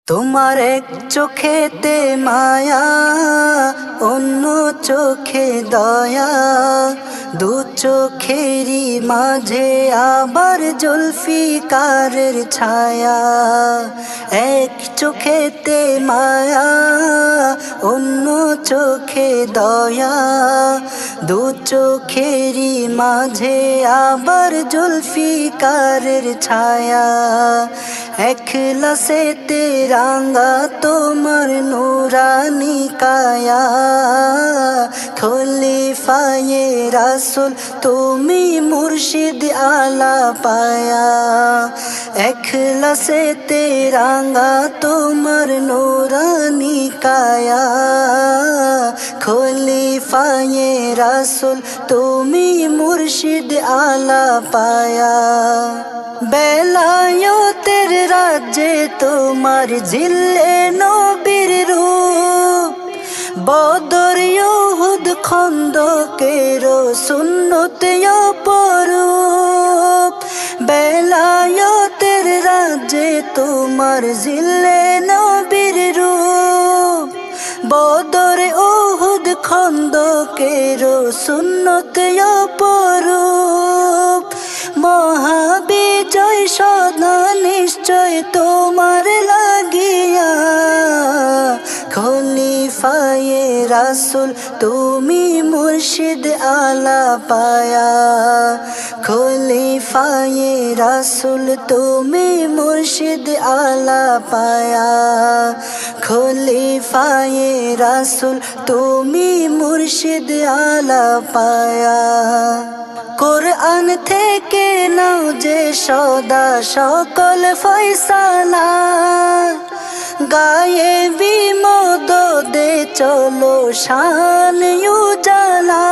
তোমার এক চোখেতে মায়া, অন্য চোখে দয়া, দু চোখেরই মাঝে আবার জুলফিকারের ছায়া। এক চোখেতে মায়া, অন্য চোখে দয়া, দু চোখেরই মাঝে আবার জুলফিকারের ছায়া। এখলাসেতে রাঙা তোমার নূরানি কায়া, খলিফায়ে রাসূল তুমি মুর্শিদ আলা পায়া। এখলাসেতে রাঙা তোমার নূরানি কায়া, খলিফায়ে রাসূল তুমি মুর্শিদ আলা পায়া। বেলায়েতের রাজ্যে তোমার জিল্লে নবীর রূপ, বদর উহুদ খন্দকের সুন্নত অপরূপ। বেলায়েতের রাজ্যে তোমার জিল্লে নবীর রূপ, বদর উহুদ খন্দকের সুন্নত অপরূপ। মহাবিজয় সদা নিশ্চয় তোমার লাগিয়া, খলিফায়ে রাসূল তুমি মুর্শিদ আলা পায়া। খলিফায়ে রাসূল তুমি মুর্শিদ আলা পায়া। খলিফায়ে রাসূল তুমি মুর্শিদ আলা পায়া। কোরআন থেকে নাও যে সদা সকল ফয়সালা, গায়েবী মদদে চলো শান উজালা।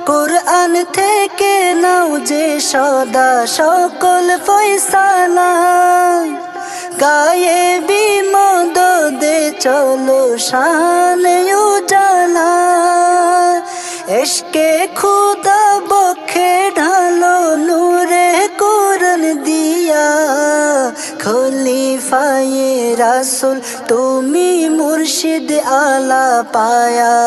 কোরআন থেকে নাও যে সদা সকল ফয়সালা, গায়েবী মদদে চলো শান উজালা। ইশকে খুদা বক্ষে ঢালো নূরে কোরআন দিয়া, খলিফায়ে রাসূল তুমি মুর্শিদ আলা পায়া।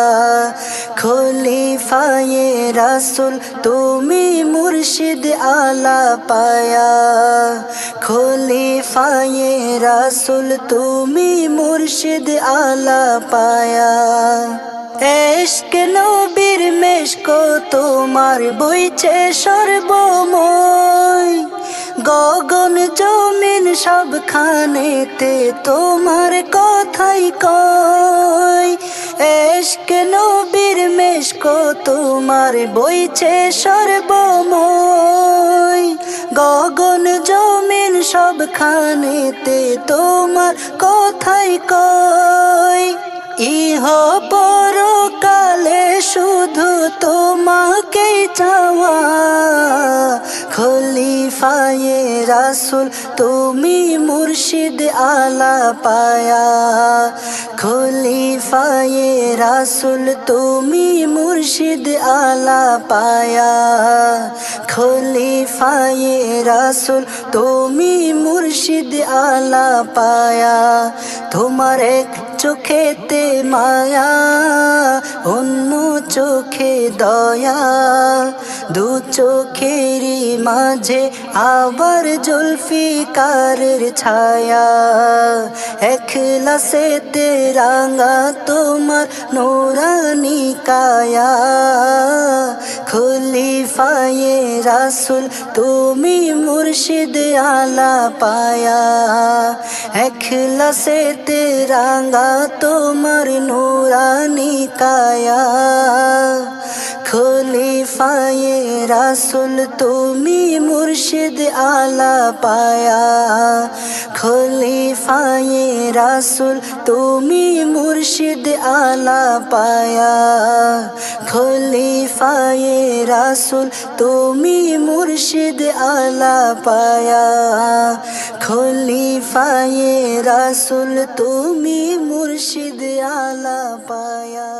খলিফায়ে রাসূল তুমি মুর্শিদ আলা পায়া। খলিফায়ে রাসূল তুমি মুর্শিদ আলা পায়া। ইশক নবীর মেশকো তোমার বইছে সর্বময়, গগন জমিন সবখানেতে তোমার কথাই কয়। ইশক নবীর মেশকো তোমার বইছে সর্বময়, গগন জমিন সবখানেতে তোমার কথাই কয়। ইহ পরকালে শুধু তোমাকেই চাওয়া, খলিফায়ে রাসূল তুমি মুর্শিদ আলা পায়া। খলিফায়ে রাসূল তুমি মুর্শিদ আলা পায়া। খলিফায়ে রাসূল তুমি মুর্শিদ আলা পায়া। তোমার এক চোখেতে মায়া, অন্য চোখে দয়া, দু চোখেরই মাঝে আবার জুলফিকারের ছায়া। এখলাসেতে রাঙা তোমার নূরানি কায়া, খলিফায়ে রাসূল তুমি মুর্শিদ আলা পায়া। এখলাসেতে রাঙা তোমার নূরানি কায়া, খলিফায়ে রাসূল তুমি মুর্শিদ আলা পায়া। খলিফায়ে রাসূল তুমি মুর্শিদ আলা পায়া। খলিফায়ে রাসূল তুমি মুর্শিদ আলা পায়া। খলিফায়ে রাসূল তুমি মুর্শিদ আলা পায়া।